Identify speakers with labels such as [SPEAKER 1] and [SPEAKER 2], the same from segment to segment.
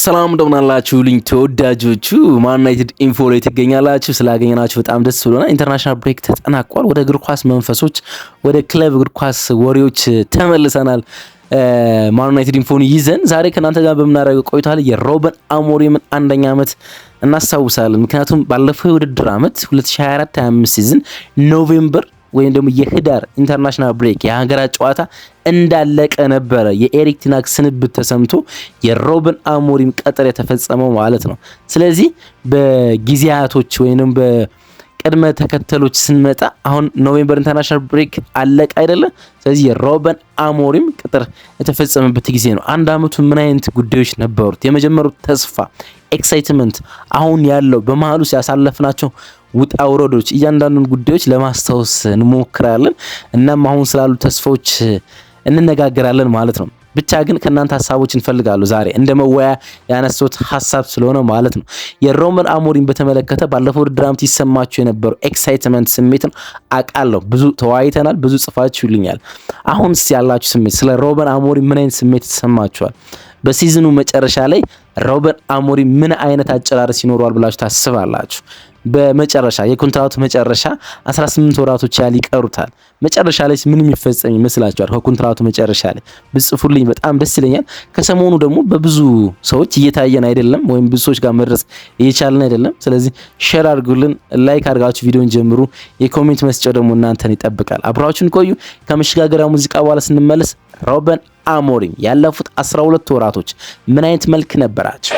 [SPEAKER 1] ሰላም እንደምናላችሁ ልኝ ተወዳጆቹ ማን ዩናይትድ ኢንፎ ላይ ትገኛላችሁ። ስላገኘናችሁ በጣም ደስ ብሎናል። ኢንተርናሽናል ብሬክ ተጠናቋል። ወደ እግር ኳስ መንፈሶች፣ ወደ ክለብ እግር ኳስ ወሬዎች ተመልሰናል። ማን ዩናይትድ ኢንፎን ይዘን ዛሬ ከናንተ ጋር በምናደርገው ቆይታ ላይ የሩበን አሞሪምን አንደኛ ዓመት እናስታውሳለን። ምክንያቱም ባለፈው የውድድር ዓመት 2024-25 ሲዝን ኖቬምበር ወይም ደግሞ የህዳር ኢንተርናሽናል ብሬክ የሀገራት ጨዋታ እንዳለቀ ነበረ የኤሪክ ቴን ሃግ ስንብት ተሰምቶ የሩበን አሞሪም ቀጠር የተፈጸመው ማለት ነው። ስለዚህ በጊዜያቶች ወይንም በቅድመ ተከተሎች ስንመጣ አሁን ኖቬምበር ኢንተርናሽናል ብሬክ አለቀ አይደለ? ስለዚህ የሩበን አሞሪም ቅጥር የተፈጸመበት ጊዜ ነው። አንድ አመቱ ምን አይነት ጉዳዮች ነበሩት? የመጀመሪያው ተስፋ ኤክሳይትመንት፣ አሁን ያለው በመሃሉ ሲያሳለፍናቸው ውጣ ውረዶች፣ እያንዳንዱን ጉዳዮች ለማስታወስ እንሞክራለን። እናም አሁን ስላሉ ተስፋዎች እንነጋገራለን ማለት ነው። ብቻ ግን ከናንተ ሀሳቦች እንፈልጋለሁ ዛሬ እንደ መወያ ያነሱት ሀሳብ ስለሆነ ማለት ነው። የሩበን አሞሪም በተመለከተ ባለፈው ውድድር ዓመት ይሰማችሁ የነበረው ኤክሳይትመንት ስሜትን አውቃለሁ። ብዙ ተወያይተናል፣ ብዙ ጽፋችሁልኛል። አሁንስ ያላችሁ ስሜት ስለ ሩበን አሞሪም ምን አይነት ስሜት ይሰማችኋል? በሲዝኑ መጨረሻ ላይ ሩበን አሞሪም ምን አይነት አጨራረስ ይኖረዋል ብላችሁ ታስባላችሁ? በመጨረሻ የኮንትራቱ መጨረሻ 18 ወራቶች ያህል ይቀሩታል። መጨረሻ ላይ ምን የሚፈጸም ይመስላችኋል? ከኮንትራቱ መጨረሻ ላይ ብጽፉልኝ በጣም ደስ ይለኛል። ከሰሞኑ ደግሞ በብዙ ሰዎች እየታየን አይደለም፣ ወይም ብዙ ሰዎች ጋር መድረስ እየቻለን አይደለም። ስለዚህ ሼር አድርጉልን፣ ላይክ አድርጋችሁ ቪዲዮን ጀምሩ። የኮሜንት መስጫው ደግሞ እናንተን ይጠብቃል። አብራችሁን ቆዩ። ከመሸጋገሪያ ሙዚቃ በኋላ ስንመለስ ሩበን አሞሪም ያለፉት 12 ወራቶች ምን አይነት መልክ ነበራቸው?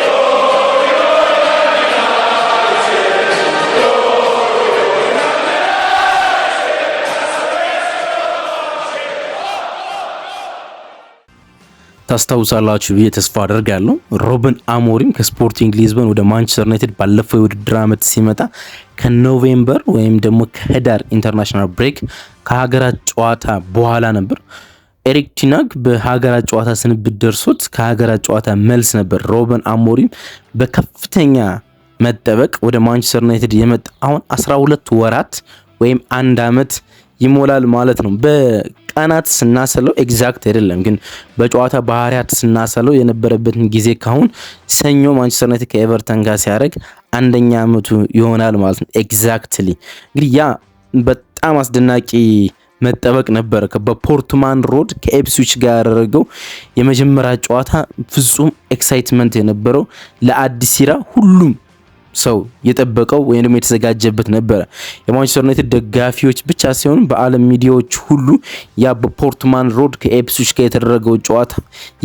[SPEAKER 1] ታስታውሳላችሁ ብዬ ተስፋ አደርጋለሁ። ሩበን አሞሪም ከስፖርቲንግ ሊዝበን ወደ ማንቸስተር ዩናይትድ ባለፈው የውድድር ዓመት ሲመጣ ከኖቬምበር ወይም ደግሞ ከህዳር ኢንተርናሽናል ብሬክ ከሀገራት ጨዋታ በኋላ ነበር። ኤሪክ ቴን ሃግ በሀገራት ጨዋታ ስንብት ደርሶት ከሀገራት ጨዋታ መልስ ነበር ሩበን አሞሪም በከፍተኛ መጠበቅ ወደ ማንቸስተር ዩናይትድ የመጣ። አሁን 12 ወራት ወይም አንድ አመት ይሞላል ማለት ነው። በቀናት ስናሰለው ኤግዛክት አይደለም፣ ግን በጨዋታ ባህሪያት ስናሰለው የነበረበትን ጊዜ ካሁን ሰኞ ማንቸስተር ዩናይትድ ከኤቨርተን ጋር ሲያደርግ አንደኛ አመቱ ይሆናል ማለት ነው። ኤግዛክትሊ እንግዲህ ያ በጣም አስደናቂ መጠበቅ ነበር። በፖርትማን ሮድ ከኤፕስዊች ጋር ያደረገው የመጀመሪያ ጨዋታ ፍጹም ኤክሳይትመንት የነበረው ለአዲስ ሲራ ሁሉም ሰው የጠበቀው ወይንም የተዘጋጀበት ነበረ። የማንቸስተር ዩናይትድ ደጋፊዎች ብቻ ሳይሆኑ በዓለም ሚዲያዎች ሁሉ ያ በፖርትማን ሮድ ከኤፕስዊች ጋር የተደረገው ጨዋታ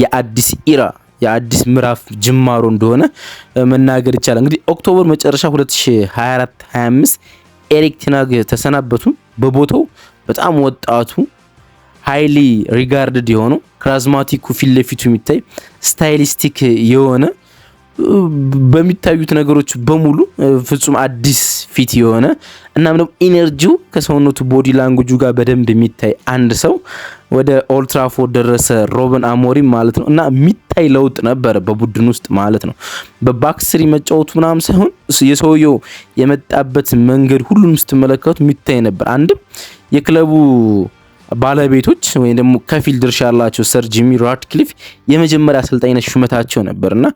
[SPEAKER 1] የአዲስ ኢራ የአዲስ ምዕራፍ ጅማሮ እንደሆነ መናገር ይቻላል። እንግዲህ ኦክቶበር መጨረሻ 2024-25 ኤሪክ ቴን ሃግ ተሰናበቱ። በቦታው በጣም ወጣቱ ሃይሊ ሪጋርድድ የሆነው ክራዝማቲኩ ፊት ለፊቱ የሚታይ ስታይሊስቲክ የሆነ በሚታዩት ነገሮች በሙሉ ፍጹም አዲስ ፊት የሆነ እናም ደግሞ ኢነርጂው ከሰውነቱ ቦዲ ላንጉጁ ጋር በደንብ የሚታይ አንድ ሰው ወደ ኦልድ ትራፎርድ ደረሰ ሩበን አሞሪም ማለት ነው። እና የሚታይ ለውጥ ነበረ በቡድን ውስጥ ማለት ነው። በባክስሪ መጫወቱ ምናምን ሳይሆን የሰውየው የመጣበት መንገድ ሁሉንም ስትመለከቱ የሚታይ ነበር። አንድም የክለቡ ባለቤቶች ወይም ደግሞ ከፊል ድርሻ ያላቸው ሰር ጂሚ ራትክሊፍ የመጀመሪያ አሰልጣኝነት ሹመታቸው ነበርና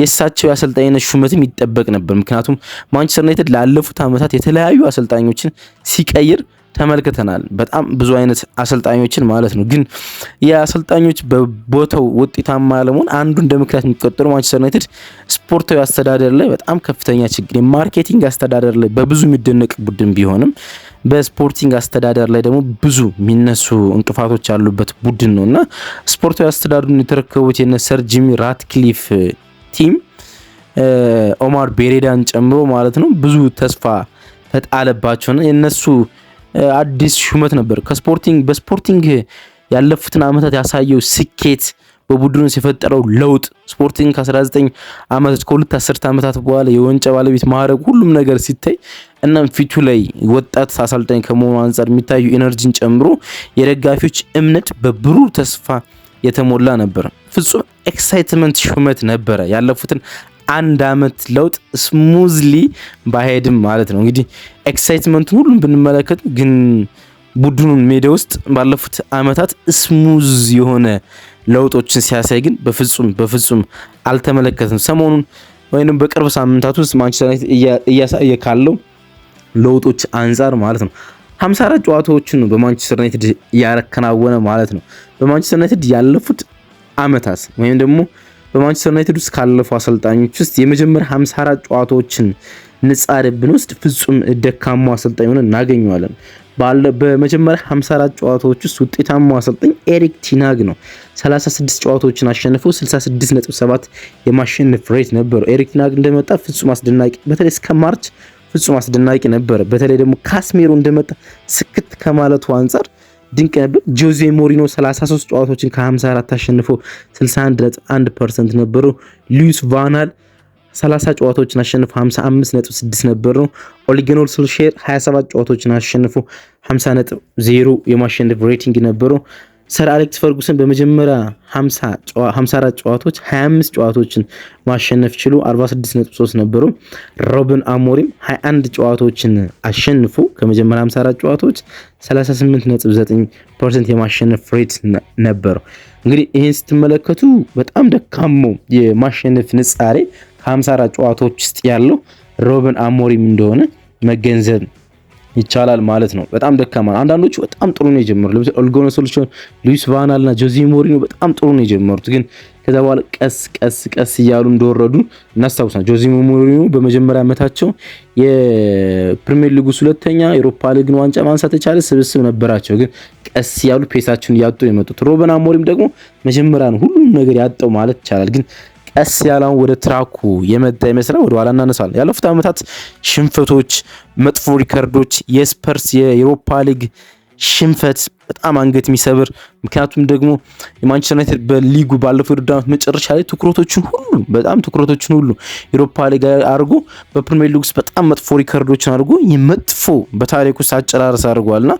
[SPEAKER 1] የእሳቸው የአሰልጣኝነት ሹመትም ይጠበቅ ነበር። ምክንያቱም ማንቸስተር ዩናይትድ ላለፉት ዓመታት የተለያዩ አሰልጣኞችን ሲቀይር ተመልክተናል። በጣም ብዙ አይነት አሰልጣኞችን ማለት ነው። ግን የአሰልጣኞች በቦታው ውጤታማ ያለመሆን አንዱ እንደ ምክንያት የሚቆጠሩ ማንቸስተር ዩናይትድ ስፖርታዊ አስተዳደር ላይ በጣም ከፍተኛ ችግር፣ የማርኬቲንግ አስተዳደር ላይ በብዙ የሚደነቅ ቡድን ቢሆንም በስፖርቲንግ አስተዳደር ላይ ደግሞ ብዙ የሚነሱ እንቅፋቶች ያሉበት ቡድን ነውና ስፖርታዊ አስተዳደሩን የተረከቡት የነ ሰር ጂሚ ራትክሊፍ ቲም ኦማር ቤሬዳን ጨምሮ ማለት ነው ብዙ ተስፋ ተጣለባቸውና የነሱ አዲስ ሹመት ነበር። በስፖርቲንግ ያለፉትን ዓመታት ያሳየው ስኬት በቡድኑ የፈጠረው ለውጥ ስፖርቲንግ ከ19 ዓመታት ከሁለት አስርተ ዓመታት በኋላ የዋንጫ ባለቤት ማድረግ ሁሉም ነገር ሲታይ እናም ፊቱ ላይ ወጣት አሰልጣኝ ከመሆኑ አንፃር የሚታዩ ኢነርጂን ጨምሮ የደጋፊዎች እምነት በብሩህ ተስፋ የተሞላ ነበር። ፍጹም ኤክሳይትመንት ሹመት ነበረ። ያለፉትን አንድ አመት ለውጥ ስሙዝሊ ባሄድም ማለት ነው። እንግዲህ ኤክሳይትመንቱን ሁሉም ብንመለከት ግን ቡድኑን ሜዳ ውስጥ ባለፉት አመታት ስሙዝ የሆነ ለውጦችን ሲያሳይ ግን በፍጹም አልተመለከትንም። ሰሞኑን ወይንም በቅርብ ሳምንታት ውስጥ ማንቸስተር ዩናይትድ እያሳየ ካለው ለውጦች አንፃር ማለት ነው 54 ጨዋታዎችን ነው በማንቸስተር ዩናይትድ ያከናወነ ማለት ነው። በማንቸስተር ዩናይትድ ያለፉት አመታት ወይም ደግሞ በማንቸስተር ዩናይትድ ውስጥ ካለፉ አሰልጣኞች ውስጥ የመጀመሪያ 54 ጨዋታዎችን ንጻሬ ብንወስድ ፍጹም ደካማው አሰልጣኝ ሆነን እናገኘዋለን። በመጀመሪያ 54 ጨዋታዎች ውስጥ ውጤታማው አሰልጣኝ ኤሪክ ቴን ሃግ ነው። 36 ጨዋታዎችን አሸንፎ 66.7 የማሸነፍ ሬት ነበረው። ኤሪክ ቴን ሃግ እንደመጣ ፍጹም አስደናቂ፣ በተለይ እስከ ማርች ፍጹም አስደናቂ ነበር። በተለይ ደግሞ ካስሜሮ እንደመጣ ስክት ከማለቱ አንፃር ድንቅ ነበር። ጆዜ ሞሪኖ 33 ጨዋታዎችን ከ54 አሸንፎ 61.1% ነበረው። ሉዊስ ቫን ጋል 30 ጨዋታዎችን አሸንፎ 55.6 ነበረው። ኦሌ ጉናር ሶልሻየር 27 ጨዋታዎችን አሸንፎ 50.0 የማሸነፍ ሬቲንግ ነበረው። ሰር አሌክስ ፈርጉሰን በመጀመሪያ 54 ጨዋታዎች 25 ጨዋታዎችን ማሸነፍ ችሎ 46.3 ነበረው። ሩበን አሞሪም 21 ጨዋታዎችን አሸንፎ ከመጀመሪያ 54 ጨዋታዎች 38.9% የማሸነፍ ሬት ነበረው። እንግዲህ ይህን ስትመለከቱ በጣም ደካማው የማሸነፍ ንጻሬ ከ54 ጨዋታዎች ውስጥ ያለው ሩበን አሞሪም እንደሆነ መገንዘብ ይቻላል ማለት ነው። በጣም ደካማ ነው። አንዳንዶቹ በጣም ጥሩ ነው የጀመሩት። ለምሳሌ ኦሌ ጉናር ሶልሻየር፣ ሉዊስ ቫን ጋል እና ጆዜ ሞሪኖ በጣም ጥሩ ነው የጀመሩት፣ ግን ከዛ በኋላ ቀስ እያሉ እንደወረዱ እናስታውሳለን። ጆዜ ሞሪኖ በመጀመሪያ ዓመታቸው የፕሪሚየር ሊግ ሁለተኛ፣ የአውሮፓ ሊግን ዋንጫ ማንሳት የቻለ ስብስብ ነበራቸው፣ ግን ቀስ ያሉ ፔሳቸውን እያጡ የመጡት። ሩበን አሞሪም ደግሞ መጀመሪያ ነው ሁሉም ነገር ያጣው ማለት ይቻላል፣ ግን ቀስ ያለውን ወደ ትራኩ የመጣ ይመስላል። ወደ ኋላ እናነሳለን። ያለፉት ዓመታት ሽንፈቶች፣ መጥፎ ሪከርዶች፣ የስፐርስ የአውሮፓ ሊግ ሽንፈት በጣም አንገት የሚሰብር፣ ምክንያቱም ደግሞ የማንቸስተር ዩናይትድ በሊጉ ባለፈው የውድድር ዓመት መጨረሻ ላይ ትኩረቶችን ሁሉ የአውሮፓ ሊግ አድርጎ በፕሪሚየር ሊግ ውስጥ በጣም መጥፎ ሪከርዶችን አድርጎ የመጥፎ በታሪክ ውስጥ አጨራረስ አድርጓልና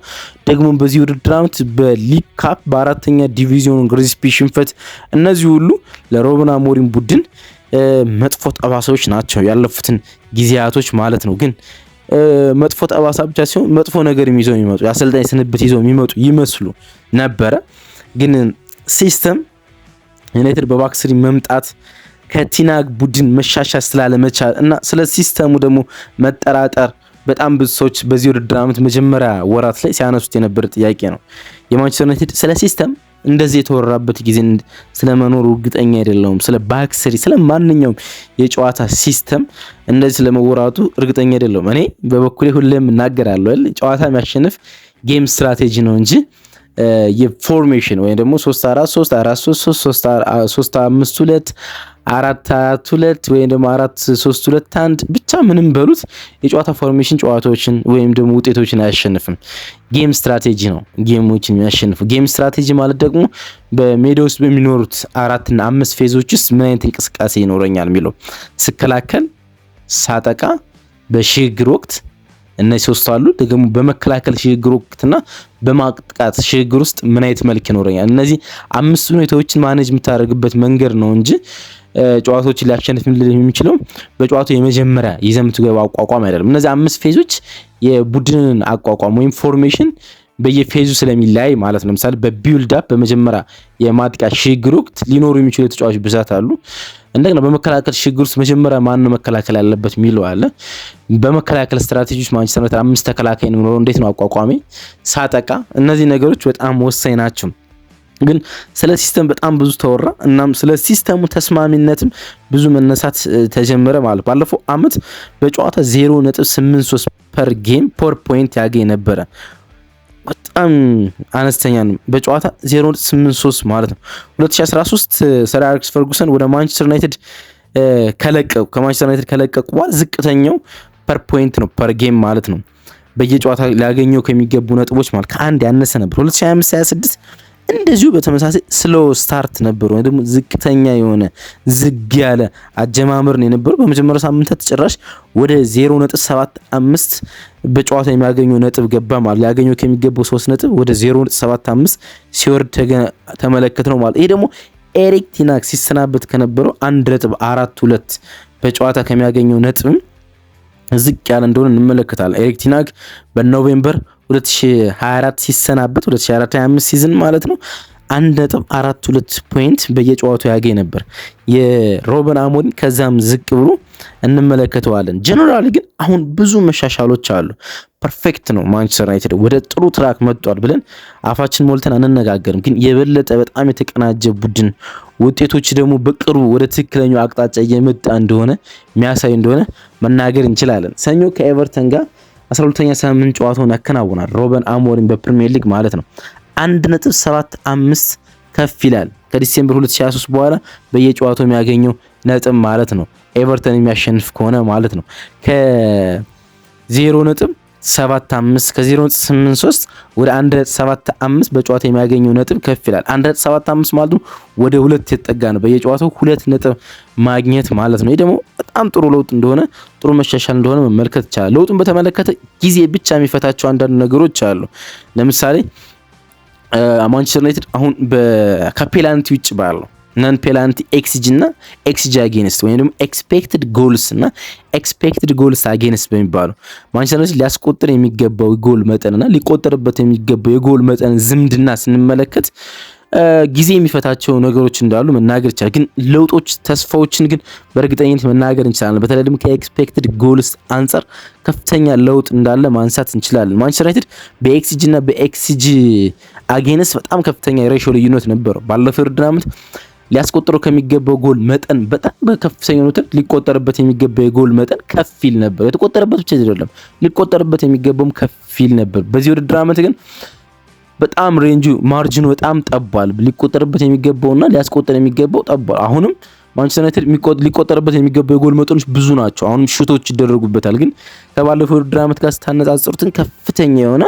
[SPEAKER 1] ደግሞ በዚህ ውድድር ዓመት በሊግ ካፕ በአራተኛ ዲቪዚዮን ግሪስቢ ሽንፈት፣ እነዚህ ሁሉ ለሩበን አሞሪም ቡድን መጥፎ ጠባሳዎች ናቸው ያለፉትን ጊዜያቶች ማለት ነው። ግን መጥፎ ጠባሳ ብቻ ሲሆን መጥፎ ነገር ይዘው የሚመጡ የአሰልጣኝ ስንብት ይዘው የሚመጡ ይመስሉ ነበረ። ግን ሲስተም ዩናይትድ በባክስሪ መምጣት ከቴን ሃግ ቡድን መሻሻል ስላለመቻል እና ስለ ሲስተሙ ደግሞ መጠራጠር በጣም ብዙ ሰዎች በዚህ ውድድር ዓመት መጀመሪያ ወራት ላይ ሲያነሱት የነበረ ጥያቄ ነው። የማንቸስተር ዩናይትድ ስለ ሲስተም እንደዚህ የተወራበት ጊዜ ስለመኖሩ እርግጠኛ አይደለሁም። ስለ ባክስሪ ስለ ማንኛውም የጨዋታ ሲስተም እንደዚህ ስለመወራቱ እርግጠኛ አይደለሁም። እኔ በበኩሌ ሁሌም እናገራለሁ አይደል ጨዋታ የሚያሸንፍ ጌም ስትራቴጂ ነው እንጂ የፎርሜሽን ወይም ደግሞ 3-4-3 4-5-2 ወይም ደግሞ 4-3-2-1 ብቻ ምንም በሉት የጨዋታ ፎርሜሽን ጨዋታዎችን ወይም ደግሞ ውጤቶችን አያሸንፍም። ጌም ስትራቴጂ ነው ጌሞችን የሚያሸንፈው። ጌም ስትራቴጂ ማለት ደግሞ በሜዳ ውስጥ በሚኖሩት 4 እና 5 ፌዞች ውስጥ ምን አይነት እንቅስቃሴ ይኖረኛል የሚለው ስከላከል፣ ሳጠቃ፣ በሽግግር ወቅት እነዚህ ሶስቱ አሉ። ደግሞ በመከላከል ሽግግር ወቅትና በማጥቃት ሽግግር ውስጥ ምን አይነት መልክ ይኖረኛል። እነዚህ 5 ሁኔታዎችን ማኔጅ የምታደርግበት መንገድ ነው እንጂ ጨዋታዎችን ሊያሸንፍ የሚችለው በጨዋታው የመጀመሪያ ይዘህ የምትገባው አቋቋም አይደለም። እነዚህ 5 ፌዞች የቡድንን አቋቋም ወይም ፎርሜሽን በየፌዙ ስለሚለያይ ማለት ነው። ለምሳሌ በቢልድ አፕ በመጀመሪያ የማጥቃት ሽግግር ወቅት ሊኖሩ የሚችሉ የተጫዋች ብዛት አሉ። እንደገና በመከላከል ሽግግር ውስጥ መጀመሪያ ማን ነው መከላከል ያለበት የሚለው አለ። በመከላከል ስትራቴጂዎች ማንቸስተር ዩናይትድ 5 ተከላካይ ነው፣ እንዴት ነው አቋቋሚ፣ ሳጠቃ፣ እነዚህ ነገሮች በጣም ወሳኝ ናቸው። ግን ስለ ሲስተም በጣም ብዙ ተወራ። እናም ስለ ሲስተሙ ተስማሚነትም ብዙ መነሳት ተጀመረ ማለት ባለፈው አመት በጨዋታ 0.83 ፐር ጌም ፐር ፖይንት ያገኝ ነበረ። በጣም አነስተኛ ነው። በጨዋታ 0.83 ማለት ነው። 2013 ሰር አሌክስ ፈርጉሰን ወደ ማንቸስተር ዩናይትድ ከማንቸስተር ዩናይትድ ከለቀቁ በኋላ ዝቅተኛው ፐር ፖይንት ነው ፐር ጌም ማለት ነው። በየጨዋታ ሊያገኘው ከሚገቡ ነጥቦች ማለት ከአንድ ያነሰ ነበር። 2025-26 እንደዚሁ በተመሳሳይ ስሎ ስታርት ነበር ወይ ደግሞ ዝቅተኛ የሆነ ዝግ ያለ አጀማመር ነው የነበረው። በመጀመሪያው ሳምንታት ተጨራሽ ወደ 0.75 በጨዋታ የሚያገኘው ነጥብ ገባ ማለት ሊያገኘው ከሚገባው 3 ነጥብ ወደ 0.75 ሲወርድ ተመለከት ነው ማለት። ይሄ ደግሞ ኤሪክ ቴን ሃግ ሲሰናበት ከነበረው 1.42 በጨዋታ ከሚያገኘው ነጥብ ዝቅ ያለ እንደሆነ እንመለከታለን። ኤሪክ ቴን ሃግ በኖቬምበር 2024 ሲሰናበት 2024-25 ሲዝን ማለት ነው 1.42 ፖይንት በየጨዋታው ያገኝ ነበር የሮበን አሞሪም ከዛም ዝቅ ብሎ እንመለከተዋለን። ጀነራሊ ግን አሁን ብዙ መሻሻሎች አሉ። ፐርፌክት ነው ማንቸስተር ዩናይትድ ወደ ጥሩ ትራክ መጥቷል ብለን አፋችን ሞልተን አንነጋገርም። ግን የበለጠ በጣም የተቀናጀ ቡድን ውጤቶች ደግሞ በቅርቡ ወደ ትክክለኛው አቅጣጫ እየመጣ እንደሆነ የሚያሳይ እንደሆነ መናገር እንችላለን። ሰኞ ከኤቨርተን ጋር 12ኛ ሳምንት ጨዋታውን ያከናውናል ሮበን አሞሪም በፕሪሚየር ሊግ ማለት ነው። 1.75 ከፍ ይላል ከዲሴምበር 2023 በኋላ በየጨዋታው የሚያገኘው ነጥብ ማለት ነው። ኤቨርተን የሚያሸንፍ ከሆነ ማለት ነው ከ0.75 ከ0.83 ወደ 1.75 በጨዋታ የሚያገኘው ነጥብ ከፍ ይላል። 1.75 ማለት ነው ወደ 2 የተጠጋ ነው። በየጨዋታው 2 ነጥብ ማግኘት ማለት ነው። ይህ ደግሞ በጣም ጥሩ ለውጥ እንደሆነ ጥሩ መሻሻል እንደሆነ መመልከት ይቻላል። ለውጡን በተመለከተ ጊዜ ብቻ የሚፈታቸው አንዳንድ ነገሮች አሉ። ለምሳሌ ማንቸስተር ዩናይትድ አሁን ከፔናልቲ ውጭ ባለው ነን ፔናልቲ ኤክስጂ እና ኤክስጂ አጌንስት ወይም ደግሞ ኤክስፔክትድ ጎልስ እና ኤክስፔክትድ ጎልስ አጌንስት በሚባሉ ማንቸስተር ዩናይትድ ሊያስቆጥር የሚገባው ጎል መጠንና ሊቆጠርበት የሚገባው የጎል መጠን ዝምድና ስንመለከት ጊዜ የሚፈታቸው ነገሮች እንዳሉ መናገር ይቻላል። ግን ለውጦች ተስፋዎችን ግን በእርግጠኝነት መናገር እንችላለን። በተለይ ደግሞ ከኤክስፔክትድ ጎልስ አንጻር ከፍተኛ ለውጥ እንዳለ ማንሳት እንችላለን። ማንቸስተር ዩናይትድ በኤክስጂ እና በኤክስጂ አጌንስት በጣም ከፍተኛ የሬሾ ልዩነት ነበረው። ባለፈው የውድድር ዓመት ሊያስቆጥረው ከሚገባው ጎል መጠን በጣም በከፍተኛ ሁኔታ ሊቆጠርበት የሚገባው የጎል መጠን ከፍ ይል ነበር። የተቆጠረበት ብቻ አይደለም ሊቆጠርበት የሚገባውም ከፍ ይል ነበር። በዚህ የውድድር ዓመት ግን በጣም ሬንጁ ማርጂኑ በጣም ጠቧል። ሊቆጠርበት የሚገባውና ሊያስቆጠር የሚገባው ጠቧል። አሁንም ማንቸስተር ዩናይትድ ሊቆጠርበት የሚገባው የጎል መጠኖች ብዙ ናቸው። አሁንም ሹቶች ይደረጉበታል። ግን ከባለፈው የውድድር ዓመት ጋር ስታነጻጽሩትን ከፍተኛ የሆነ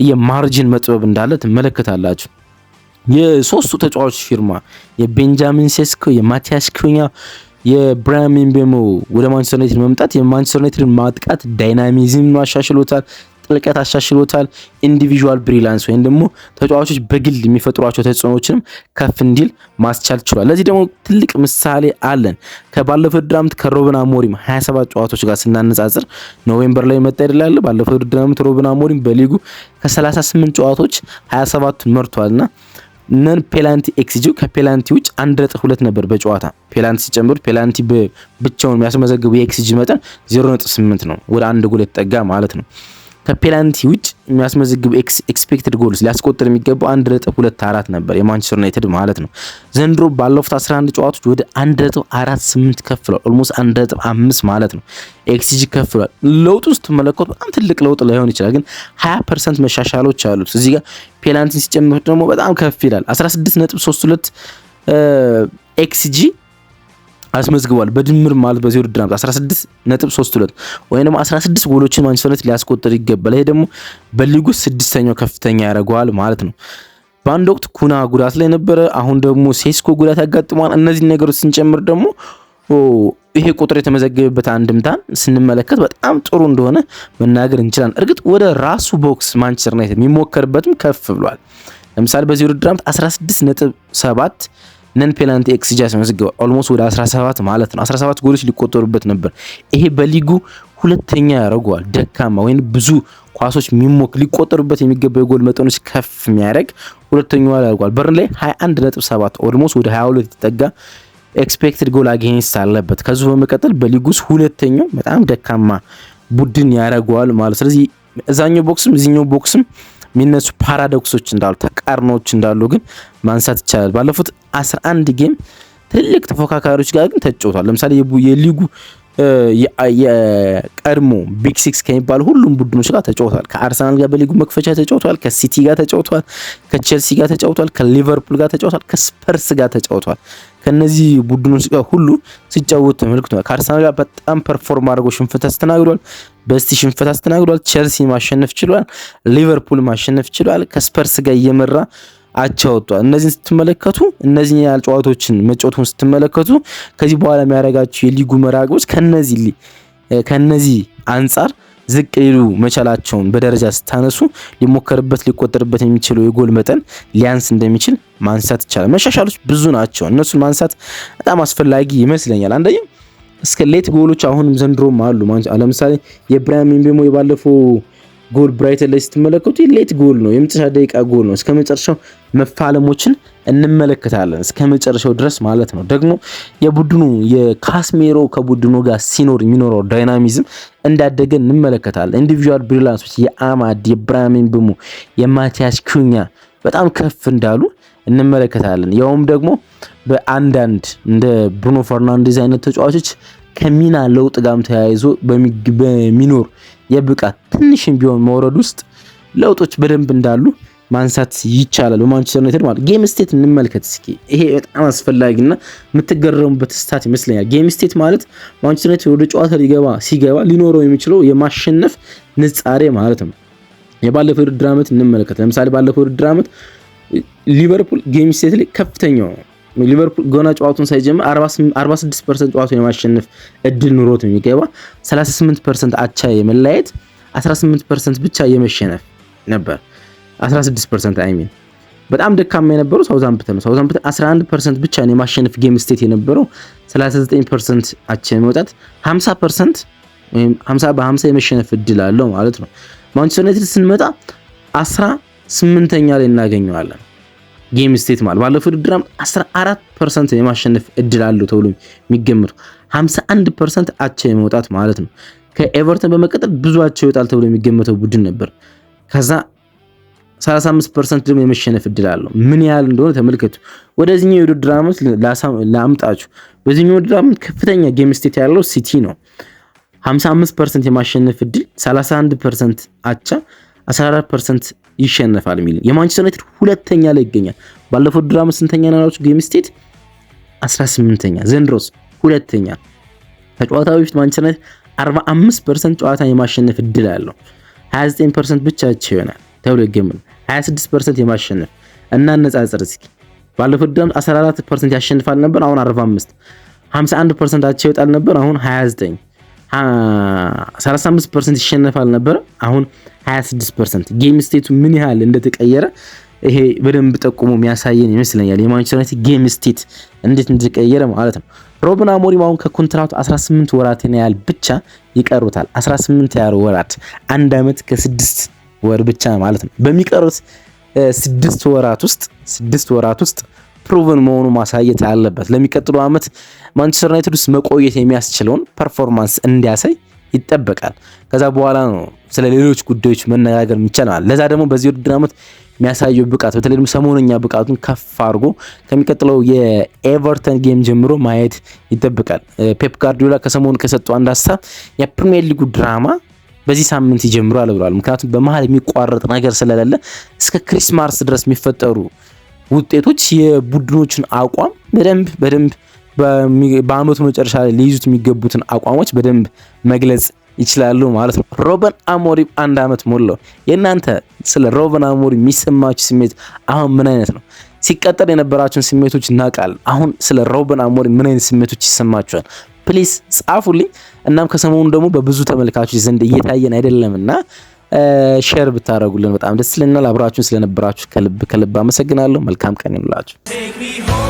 [SPEAKER 1] የማርጂን መጥበብ እንዳለ ትመለከታላችሁ። የሶስቱ ተጫዋቾች ፊርማ የቤንጃሚን ሴስኮ፣ የማቲያስ ኩኛ፣ የብራያን ምቤሞ ወደ ማንቸስተር ዩናይትድ መምጣት የማንቸስተር ዩናይትድን ማጥቃት ዳይናሚዝም አሻሽሎታል፣ ጥልቀት አሻሽሎታል። ኢንዲቪጁዋል ብሪላንስ ወይም ደግሞ ተጫዋቾች በግል የሚፈጥሯቸው ተጽዕኖዎችንም ከፍ እንዲል ማስቻል ችሏል። ለዚህ ደግሞ ትልቅ ምሳሌ አለን። ከባለፈው ውድድር ዓመት ከሮበን አሞሪም 27 ጨዋታዎች ጋር ስናነጻጽር ኖቬምበር ላይ መጣ ይደላል። ባለፈው ውድድር ዓመት ሮበን አሞሪም በሊጉ ከ38 ጨዋታዎች 27ቱን መርቷልና ነን ፔናልቲ ኤክስጂው ከፔናልቲ ውጭ 1.2 ነበር በጨዋታ ፔናልቲ ሲጨምሩ ፔናልቲ ብቻውን የሚያስመዘግቡ የኤክስጂ መጠን 0.8 ነው። ወደ 1 ጎል የተጠጋ ማለት ነው። ከፔናልቲ ውጭ የሚያስመዘግቡ ኤክስፔክትድ ጎልስ ሊያስቆጥር የሚገባው 1.24 ነበር የማንቸስተር ዩናይትድ ማለት ነው። ዘንድሮ ባለፉት 11 ጨዋታዎች ወደ 1.48 ከፍሏል። ኦልሞስት 1.5 ማለት ነው ኤክስጂ ከፍሏል። ለውጡን ስትመለከቱ በጣም ትልቅ ለውጥ ላይሆን ይችላል፣ ግን 20% መሻሻሎች አሉት። እዚህ ጋር ፔናልቲን ሲጨምር ደግሞ በጣም ከፍ ይላል። 16.32 ኤክስጂ አስመዝግቧል በድምር ማለት በዚህ ውድድር 16.32 ወይንም 16 ጎሎችን ማንቸስተር ዩናይትድ ሊያስቆጥር ይገባል። ይሄ ደግሞ በሊጉ 6ኛው ከፍተኛ ያደርገዋል ማለት ነው። በአንድ ወቅት ኩና ጉዳት ላይ ነበረ፣ አሁን ደግሞ ሴስኮ ጉዳት ያጋጥመዋል። እነዚህ ነገሮች ስንጨምር ደግሞ ይሄ ቁጥር የተመዘገበበት አንድምታን ስንመለከት በጣም ጥሩ እንደሆነ መናገር እንችላለን። እርግጥ ወደ ራሱ ቦክስ ማንቸስተር ዩናይትድ የሚሞከርበትም ከፍ ብሏል። ለምሳሌ በዚህ ውድድር 16.7 ነን ፔናልቲ ኤክስጂ አስመዝግቧል። ኦልሞስት ወደ 17 ማለት ነው። 17 ጎሎች ሊቆጠሩበት ነበር። ይሄ በሊጉ ሁለተኛ ያደርገዋል። ደካማ ወይም ብዙ ኳሶች ሊቆጠሩበት የሚገባው የጎል መጠኖች ከፍ የሚያደርግ ሁለተኛው ያደርገዋል። በርን ላይ 21.7 ኦልሞስት ወደ 22 የተጠጋ ኤክስፔክትድ ጎል አጌንስት አለበት። ከዚህ በመቀጠል በሊጉስ ሁለተኛው በጣም ደካማ ቡድን ያደርገዋል ማለት። ስለዚህ እዛኛው ቦክስም እዚህኛው ቦክስም የሚነሱ ፓራዶክሶች እንዳሉ ተቃርኖዎች እንዳሉ ግን ማንሳት ይቻላል። ባለፉት 11 ጌም ትልቅ ተፎካካሪዎች ጋር ግን ተጫውቷል። ለምሳሌ የሊጉ የቀድሞ ቢግ ሲክስ ከሚባሉ ሁሉም ቡድኖች ጋር ተጫውቷል። ከአርሰናል ጋር በሊጉ መክፈቻ ተጫውቷል፣ ከሲቲ ጋር ተጫውቷል፣ ከቼልሲ ጋር ተጫውቷል፣ ከሊቨርፑል ጋር ተጫውቷል፣ ከስፐርስ ጋር ተጫውቷል። ከነዚህ ቡድኖች ጋር ሁሉ ሲጫወት ተመልክቷል። ከአርሰናል ጋር በጣም ፐርፎርም አድርጎ ሽንፈት አስተናግዷል። በስቲ ሽንፈት አስተናግዷል። ቼልሲ ማሸነፍ ችሏል። ሊቨርፑል ማሸነፍ ችሏል። ከስፐርስ ጋር እየመራ አቻ ወጥቷል። እነዚህን ስትመለከቱ እነዚህን ያህል ጨዋታዎችን መጫወቱን ስትመለከቱ ከዚህ በኋላ የሚያደርጋቸው የሊጉ መራጎች ከነዚህ አንጻር ዝቅ ሊሉ መቻላቸውን በደረጃ ስታነሱ ሊሞከርበት ሊቆጠርበት የሚችለው የጎል መጠን ሊያንስ እንደሚችል ማንሳት ይቻላል። መሻሻሎች ብዙ ናቸው። እነሱን ማንሳት በጣም አስፈላጊ ይመስለኛል። አንደኛ እስከ ሌት ጎሎች አሁንም ዘንድሮም አሉ። ለምሳሌ የብራያን ምቤሞ የባለፈው ጎል ብራይተን ላይ ስትመለከቱ ሌት ጎል ነው፣ የመጨረሻ ደቂቃ ጎል ነው። እስከ መጨረሻው መፋለሞችን እንመለከታለን እስከ መጨረሻው ድረስ ማለት ነው። ደግሞ የቡድኑ የካስሜሮ ከቡድኑ ጋር ሲኖር የሚኖረው ዳይናሚዝም እንዳደገ እንመለከታለን። ኢንዲቪጁዋል ብሪላንሶች የአማድ የብራሂም ቤሞ የማቲያስ ኩኛ በጣም ከፍ እንዳሉ እንመለከታለን። ያውም ደግሞ በአንዳንድ እንደ ብሩኖ ፈርናንዴዝ አይነት ተጫዋቾች ከሚና ለውጥ ጋርም ተያይዞ በሚኖር የብቃት ትንሽም ቢሆን መውረድ ውስጥ ለውጦች በደንብ እንዳሉ ማንሳት ይቻላል። በማንቸስተር ዩናይትድ ማለት ጌም ስቴት እንመልከት እስኪ። ይሄ በጣም አስፈላጊና የምትገረሙበት ስታት ይመስለኛል። ጌም ስቴት ማለት ማንቸስተር ዩናይትድ ወደ ጨዋታ ሲገባ ሊኖረው የሚችለው የማሸነፍ ንጻሬ ማለት ነው። የባለፈው ውድድር ዓመት እንመልከት። ለምሳሌ ባለፈው ውድድር ዓመት ሊቨርፑል ጌም ስቴት ላይ ከፍተኛው ሊቨርፑል ገና ጨዋታውን ሳይጀምር 46% ጨዋታውን የማሸነፍ እድል ኑሮት የሚገባ 38% አቻ የመለያየት 18% ብቻ የመሸነፍ ነበር። 16% አይ ሚን በጣም ደካማ የነበረው ሳውዛምፕተን ነው። ሳውዛምፕተን 11% ብቻ ነው የማሸነፍ ጌም ስቴት የነበረው 39% አቻ የመውጣት 50% ወይም 50 በ50 የመሸነፍ እድል አለው ማለት ነው። ማንቸስተር ዩናይትድ ስንመጣ 18ኛ ላይ እናገኘዋለን። ጌም ስቴት ማለት ባለፈው ውድድር 14% የማሸነፍ እድል አለው ተብሎ የሚገመቱ 51% አቻ የመውጣት ማለት ነው። ከኤቨርተን በመቀጠል ብዙ አቻ ይወጣል ተብሎ የሚገመተው ቡድን ነበር። ከዛ 35% ደግሞ የመሸነፍ እድል አለው። ምን ያህል እንደሆነ ተመልከቱ። ወደዚህኛው የውድድር ዓመት ላምጣችሁ። በዚህኛው የውድድር ዓመት ከፍተኛ ጌም ስቴት ያለው ሲቲ ነው። 55% የማሸነፍ እድል፣ 31% አቻ፣ 14% ይሸነፋል የሚል የማንቸስተር ዩናይትድ ሁለተኛ ላይ ይገኛል። ባለፈው ውድድር ዓመት ስንተኛ ናቸው? ጌም ስቴት 18ኛ፣ ዘንድሮስ ሁለተኛ። ከጨዋታው በፊት ማንቸስተር ዩናይትድ 45% ጨዋታ የማሸነፍ እድል አለው፣ 29% ብቻ ይሆናል ተብሎ ይገመታል። 26% የማሸነፍ እና ነጻጽር እስኪ ባለፈው ውድድር ዓመት 14% ያሸንፋል ነበር፣ አሁን 45። 51% አቻ ይወጣል ነበር፣ አሁን 29። 35% ይሸነፋል ነበር፣ አሁን 26%። ጌም ስቴቱ ምን ያህል እንደተቀየረ ይሄ በደንብ ጠቁሞ የሚያሳየን ይመስለኛል። የማንቸስተር ዩናይትድ ጌም ስቴት እንዴት እንደተቀየረ ማለት ነው። ሩበን አሞሪም አሁን ከኮንትራቱ 18 ወራትን ያህል ብቻ ይቀሩታል። 18 ያህል ወራት፣ 1 ዓመት ከ6 ወር ብቻ ማለት ነው። በሚቀሩት 6 ወራት ውስጥ ፕሩቨን መሆኑ ማሳየት አለበት። ለሚቀጥለው ዓመት ማንቸስተር ዩናይትድ ውስጥ መቆየት የሚያስችለውን ፐርፎርማንስ እንዲያሳይ ይጠበቃል። ከዛ በኋላ ነው ስለ ሌሎች ጉዳዮች መነጋገር የሚቻለው። ለዛ ደግሞ በዚህ ውድድር ዓመት የሚያሳየው ብቃት በተለይ ደግሞ ሰሞነኛ ብቃቱን ከፍ አድርጎ ከሚቀጥለው የኤቨርተን ጌም ጀምሮ ማየት ይጠበቃል። ፔፕ ጋርዲዮላ ከሰሞኑ ከሰጠው አንድ ሀሳብ የፕሪሚየር ሊጉ ድራማ በዚህ ሳምንት ይጀምራል ብለዋል። ምክንያቱም በመሃል የሚቋረጥ ነገር ስለሌለ እስከ ክሪስማስ ድረስ የሚፈጠሩ ውጤቶች የቡድኖችን አቋም በደንብ በአመቱ መጨረሻ ላይ ሊይዙት የሚገቡትን አቋሞች በደንብ መግለጽ ይችላሉ ማለት ነው። ሩበን አሞሪም 1 ዓመት ሞላው። የእናንተ ስለ ሩበን አሞሪም የሚሰማችሁ ስሜት አሁን ምን አይነት ነው? ሲቀጠል የነበራችሁን ስሜቶች እናውቃለን። አሁን ስለ ሩበን አሞሪም ምን አይነት ስሜቶች ይሰማችኋል? ፕሊስ ጻፉልኝ። እናም ከሰሞኑ ደግሞ በብዙ ተመልካቾች ዘንድ እየታየን አይደለምና ሼር ብታደርጉልን በጣም ደስ ይለናል። አብራችሁን ስለነበራችሁ ከልብ አመሰግናለሁ። መልካም ቀን ይሁንላችሁ።